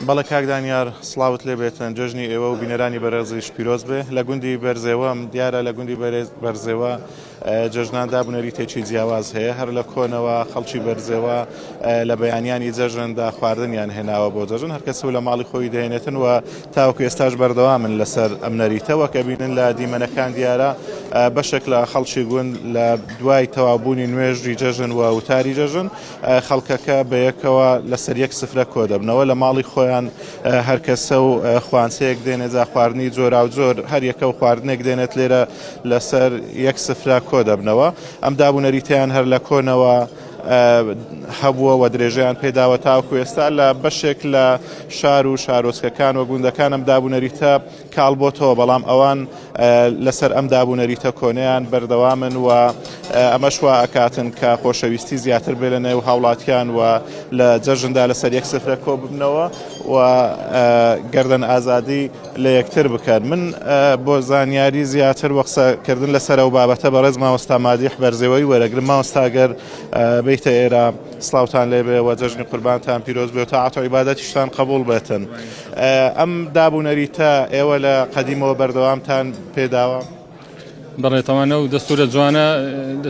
بەڵێ کاک دانیار سڵاوت لێ بێتن جژنی ئێوە و بینەرانی بەڕێزیش پیرۆز بێ لە گوندی بەرزێوەم دیارە لە گوندی بەرزێوە جژنان دابوونەریتێکی جیاواز هەیە هەر لە کۆنەوە خەڵکی بەرزێوە لە بەیانیانی جەژندا خواردنیان هێناوە بۆ جەژن هەرکەس لە ماڵی خۆی دەهێنێتن و تاوەکو ئێستاش بەردەوامن لەسەر ئەم نەریتەوە کە بینن لە دیمەنەکان دیارە بەشێک لە خەڵکی گوند لە دوای تەوابوونی نوێژی جەژن و وتاری جەژن خەڵکەکە بەیەکەوە لەسەر یەک سفرە کۆ دەبنەوە لە ماڵی خۆیان هەرکەسە و خوانسەیەک دێنێت جا خواردنی جۆرا و جۆر هەر یەکە و خواردنێک دێنێت لێرە لەسەر یەک سفرە کۆ دەبنەوە ئەم دابوونەریتیان هەر لە کۆنەوە هەبووە و درێژیان پێداوە تاوکو ئێستا لە بەشێک لە شار و شارۆچکەکان و گوندەکان ئەم دابوونەریتە کاڵبۆتەوە بەڵام ئەوان لەسەر ئەم دابوونەریتە کۆنەیان بەردەوامن و ئەمەش وا ئەکاتن کە خۆشەویستی زیاتر بێ لە نێو هاوڵاتیان و لە جەژندا لەسەر یەک سفرە کۆ ببنەوە و گەردن ئازادی لە یەکتر بکەن من بۆ زانیاری زیاتر وە قسەکردن لەسەر ئەو بابەتە بەڕێز مامۆستا مادیح بەرزێوەی وەرەگرم مامۆستاگەر بیتە ئێرە سڵاوتان لێبێ و جەژنی قوربانتان پیرۆز بێ و تاعات و عیبادەتیشتان قبول بێتن ئەم دابوونەریتە ئێوە لە قەدیمەوە بەردەوامتان پێداوە بەڕێتەوانە و دەستورە جوانە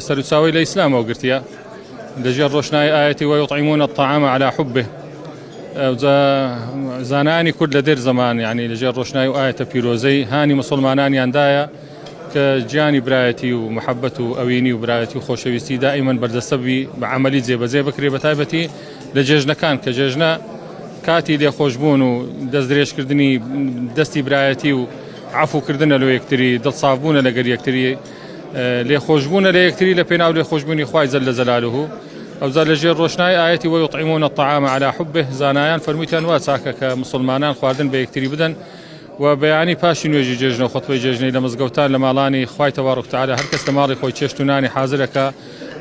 سەر و چاوی لە ئیسلامەوە گرتیە لەژێر ڕۆشنای ئاەتی وەیوطعیمون الطعام على حبه زانانی کورد لە دێر زەمان یعنی لەژێر ڕۆشنای و ئاەتە پیرۆزەی هانی مسلمانانیاندایە کە گیانی برایەتی و محەبەت و ئەوینی و برایەتی و خۆشەویستی دائیمەن بەردەستەبی بە عەمەلی جێبەجێ بکرێ بە تایبەتی لە جێژنەکان کە جێژنە کاتی لێخۆشبوون و دەست درێژکردنی دەستی برایەتی و عەفوکردنە لە یەکتری دڵسافبوونە لەگەر یەکتری لێخۆشبوونە لە یەکتری لە پێناو لێخۆشبوونی خوای جەل جەلالوه ئەوزا لەژێر ڕۆشنای ئاەتی وەیوطعیمون الطعام على حبه زانایان فەرموویان وا چاکە کە مسلمانان خواردن بە یەکتری بدەن و بەیانی پاشی نوێژی جێژنە و خۆتبەی جێژنەی لە مزگەوتان لە ماڵانی خوای تەبارەک و تەعالە هەر کەس لە ماڵی خۆی چێشت و نانی حازرەکە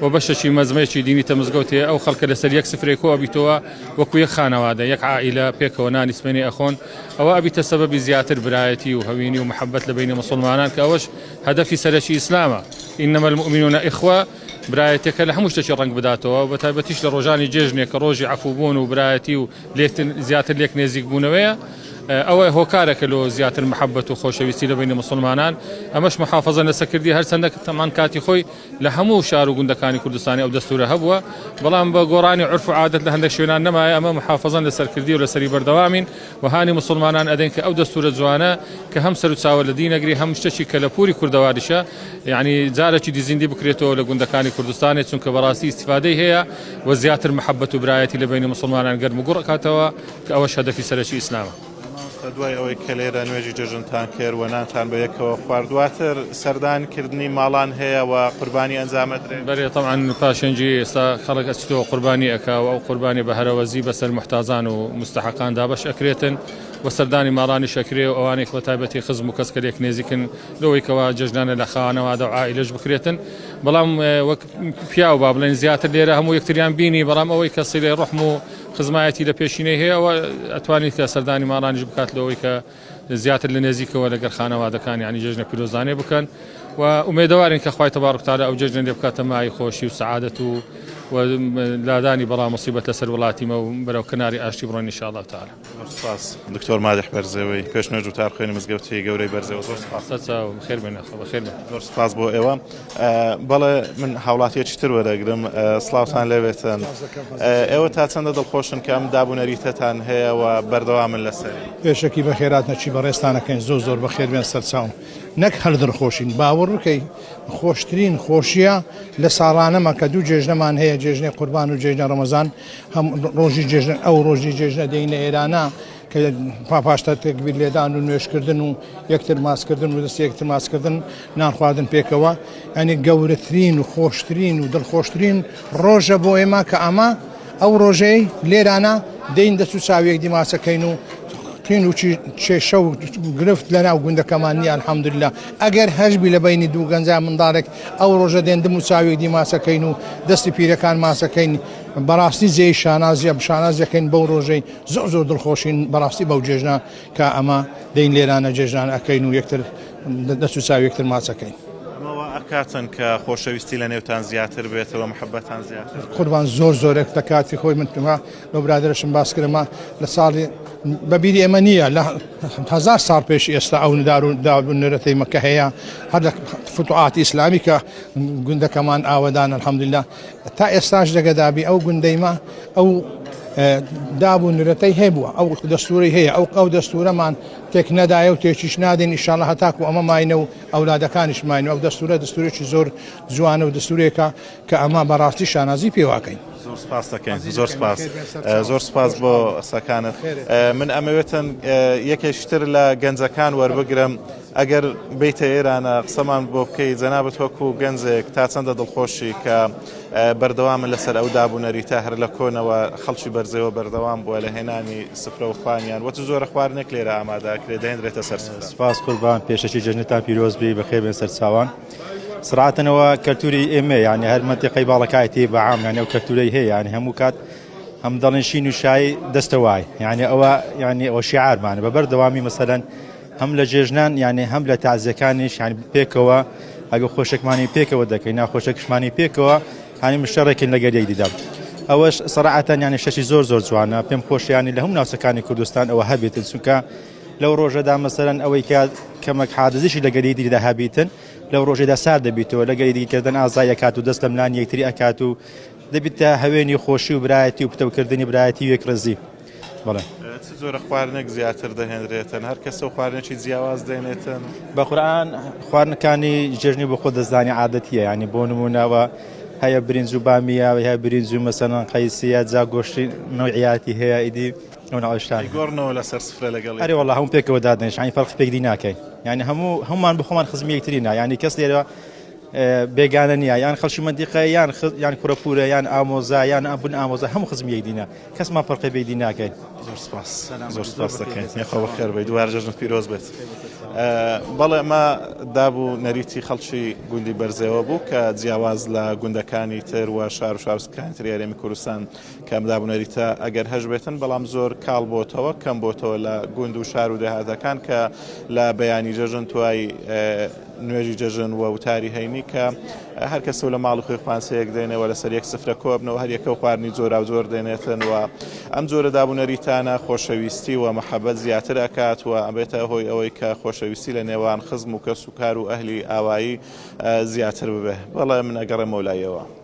و بەشێکی مەزمەیەکی دینی تەمزگەوتێ ئەو خەڵکە لەسەر یەک سفرێک کۆ ئەبیتەوە وەکو یەک خانەوادە یەک عائیلە پێکەوە نانی سمێنی ئەخۆن ئەوە ئەبیتە سەبەبی زیاتر برایەتی و هەوینی و محەبەت لە بینی مسلمانان کە ئەوەش هەدەفی سەرەکی ئیسلامە ئینەمە المؤمنون ئیخوە برایەتەکە لە هەموو شتێکی ڕەنگ بداتەوە و بەتایبەتیش لە ڕۆژانی جێژنێک کە ڕۆژی عەفوبوون و برایەتی و زیاتر لێک نێزیک بوونەوەیە ئەوە هۆکارێکە لۆ زیاتر محەبەت و خۆشەویستی لە بینی مسلمانان ئەمەش محافەزە لەسەرکردی هەر چەندە تەمان کاتی خۆی لە هەموو شار و گوندەکانی کوردستانی ئەو دەستورە هەبووە بەڵام بە گۆڕانی عورف و عادەت لە هەندێک شوێنان نەمایە ئەمە محافەزەن لەسەرکردی و لەسەری بەردەوامین و هانی مسلمانان ئەدەن کە ئەو دەستورە جوانە کە هەم سەر و چاوە لە دینەگری هەم شتێکی کە لە پووری کوردەواریشە یعنی جارێکی دیزیندی بکرێتەوە لە گوندەکانی کوردستانی چونکە بەڕاستی استیفادەی هەیە و زیاتر محەبەت و برایەتی لە بینی مسلمانان گەرم و گوڕکاتەوە کە ئەوەش هەدەفی سەرەکی ئیسلامە دوای ئەوەی کە لێرە نوێژی جەژنتان کرد و نانتان بە یەکەوە خواردواتر سەردانکردنی ماڵان هەیە و قوربانی ئەنجامەدرێن بەێ طبعا پاشەنجی ئێستا خەڵک ئەچێتەوە قوربانی ئەکاوە ئەو قوربانی بە هەرەوەزی بەسەر محتاجان و مستحقان دابەش ئەکرێتن و سەردانی ماڵانی شەکرێ و ئەوانێک بە تایبەتی خزم و کەسکەرێک نێزیکن لەوەی کەوا جەژنانە لە خانەوادە و عائیلەش بکرێتن بەڵام وەک پیا و با بڵێن زیاتر لێرە هەموو یەکتریان بینی بەڵام ئەوەی کە سیلەی ڕحم و خزمایەتی لە پێشینەی هەیە ئەوە ئەتوانیت کە سەردانی ماڵانیش بکات لەوەی کە زیاتر لە نێزیکەوە لەگەر خانەوادەکان یعنی جێژنە پیرۆزانێ بکەن و ئومێدەوارین کە خوای تەبارەک و تەعالە ئەو جێژنە لێ بکاتە مای خۆشی و سەعادەت و لادانی بەڵام مصیبەت لەسەر وڵاتیمە و بەرەو کناری ئاشتی بڕۆین ئینشا الله تعالی. سپاس دکتۆر مادیح بەرزێوەی پێشنهێژ و تارخوێنی مزگەوتی گەورەی بەرزێوە زۆر سپاس خێر بێنە بەخێر بێن زۆر سپاس بۆ ئێوە بەڵێ من هاوڵاتیەکی تر وەرەگرم سڵاوتان لێوێتن ئێوە تا چەندە دڵخۆشن کە ئەم دابوونەریتەتان هەیە و بەردەوامن لەسەری پێشەکی بەخێرات نەچی بەڕێستانەکەین زۆر بەخێر بێن سەرچاوم نەک هەر دڵخۆشین باوەڕ بکەی خۆشترین خۆشیە لە ساڵانەمە کە دوو جێژنەمان هەیە جێژنەی قوربان و جێژنە ڕەمەزان هەم ڕۆژی جێژن ئەو ڕۆژی جێژنە دەینە ئێرانە کە پاپاشتا تێکبیر لێدان و نوێشکردن و یەکتر ماسکردن و دەست یەکتر ماسکردن نان خواردن پێکەوە ئەنی گەورەترین و خۆشترین و دڵخۆشترین ڕۆژە بۆ ئێمە کە ئەمە ئەو ڕۆژەی لێرانە دەین دەست و چاوێک دیماسەکەین و قین و چێشە و گرفت لە ناو گوندەکەمان نیە الحەمدوللا ئەگەر هەژبی لە بینی دوو گەنجا منداڵێک ئەو ڕۆژە دێندم و چاوێک دیماسەکەین و دەستی پیرەکان ماسەکەین بەڕاستی جێی شانازیە شانازیەکەین بەو ڕۆژەی زۆر دڵخۆشین بەڕاستی بەو جێژنە کە ئەمە دەین لێرانە جێژنان ئەەکەین و یەکتر دەست و چاوێکتر ماسەکەین ئەکاتن کە خۆشەویستی لە نێوتان زیاتر بێتەوە محەبەتان زیاتر قوربان زۆرێک لە کاتی خۆی من لە برادرشم باس کردمە لە ساڵی بەبیری ئێمە نییە لە 1000 ساڵ پێش ئێستا ئەو دابوونەرەتەی مەکە هەیە هەر لە فتوحاتی ئیسلامی کە گوندەکەمان ئاوەدان الحەمدوللا تا ئێستاش دەگەدابی ئەو گوندەیمە ئەو دابوونەرەتەی هەیە بووە ئەو دەستوری هەیە ئەو دەستورەمان تێک نەدایە و تێکیش نادێن ئینشاڵڵا هەتاکو ئەمە ماینە و ئەولادەکانیش ماینە ئەو دەستورێکی زۆر جوانە و دەستورێکە کە ئەمە بەڕاستی شانازی پێواکەین. زۆر سپاس دەکەین زۆر سپاس بۆ سەکانت من ئەمەوێتن یەکێشتر لە گەنجەکان وەربگرم ئەگەر بیتە ئێرانە قسەمان بۆ بکەی جەنابەت وەکو گەنجێک تا چەندە دڵخۆشی کە بەردەوامن لەسەر ئەو دابوونەریتە هەر لە کۆنەوە خەڵکی بەرزەوە بەردەوام بووە لە هێنانی سفرە و خوانیان وەت زۆرە خواردنێک لێرە ئامادەکرێت دەهێنرێتە سەر سپاس قوربان پێشەکی جەژنتان پیرۆزبی بەخێر بێن سەر چاوان سرعتنەوە کەلتوری ئێمە یعنی هەر منتیقەی باڵەکایەتی بەعام یعنی ئەو کەلتورەی هەیە یعنی هەموو کات هەم دەڵێن شین و شای دەستەوای یعنی ئەوە شیعارمانە بەبەردەوامی مەسەلەن هەم لە جێژنان یعنی هەم لە تازیەکانیش یعنی پێکەوە ئەگە خۆشێکمانی پێکەوە دەکەین ناخۆشێکشمانی پێکەوە هانی مشتەڕێکین لە گەریەک دیدام ئەوەش سرعتەن یعنی شەشی زۆر جوانە پێم خۆشیانی لە هەموو ناوچەکانی کوردستان ئەوە هەبێتن چونکە لەو ڕۆژەدا مەسەلەن ئەوەی کەمەک حادزیشی لە گەری دیریدا هەبیتن لەو ڕۆژێدا سار دەبیتەوە لە گەری دیکردن ئازای ئەکات و دەست لە ملان یەکتری ئەکات و دەبیتە هەوێنی خۆشی و برایەتی و پتەوکردنی برایەتی و یەکڕزی بەڵێ زۆرە خواردنێک زیاتر دەهێنرێتن هەر کەسە و خواردنێکی جیاواز دێنێتن بە قورئان خواردنەکانی جێژنی بۆ خۆ دەزانی عادەتیە ینی بۆ نمونەوە هەیە برنج و بامیە هەیە برنج و مەسەڵەن قەیسیە جا گۆشتی نوعیاتی هەیە ئیدی ئەوشتان گۆڕنەوە لەسەر سفرە لەگەڵ هەری وەڵا هەموو پێکەوە دادنێش ینی فەرقی پێکدی ناکەین ینی هەمومان بخۆمان خزمی یەکترینە ینی کەس لێرە بێگانە نییە یان خەڵکی مەندیقە یان کوڕەپورە یان ئامۆزا یان ئەبوون ئامۆزا هەموو خزمی یەکدینە کەسمان فەرقی پێکدی ناکەین. زۆر سپاس دەکەین یەخەوە خێر بێت دووار جەژن پیرۆز بێت. بەڵێ ئەمە دابوو نەریتی خەڵکی گوندی بەرزەوە بوو کە جیاواز لە گوندەکانی تر و شار و شارستکانی تر یاریێمی کوردستان کەم دابوو نەریتە ئەگەر هەش بێتن بەڵام زۆر کاڵ بۆتەوە کەم بۆتەوە لە گوند و شار و دەهاتەکان کە لە بەیانی جەژن توای نوێژی جەژن و وتاری هەینی کە هەر کەسە لە ماڵ خۆی خوانسەیەک دێنەوە لەسەر یەک سفرە کۆبنەوە هەر یەکە و خواردنی زۆر و زۆر دێنێتن و ئەم جۆرە دابوونەریتانە خۆشەویستی و مەحەبەت زیاتر ئەکات و ئەبێتە هۆی ئەوەی کە خۆشەویستی لە نێوان خزم و کەس و کار و ئەهلی ئاوایی زیاتر ببێ. بەڵێ من ئەگەڕێمەوە لایەوە.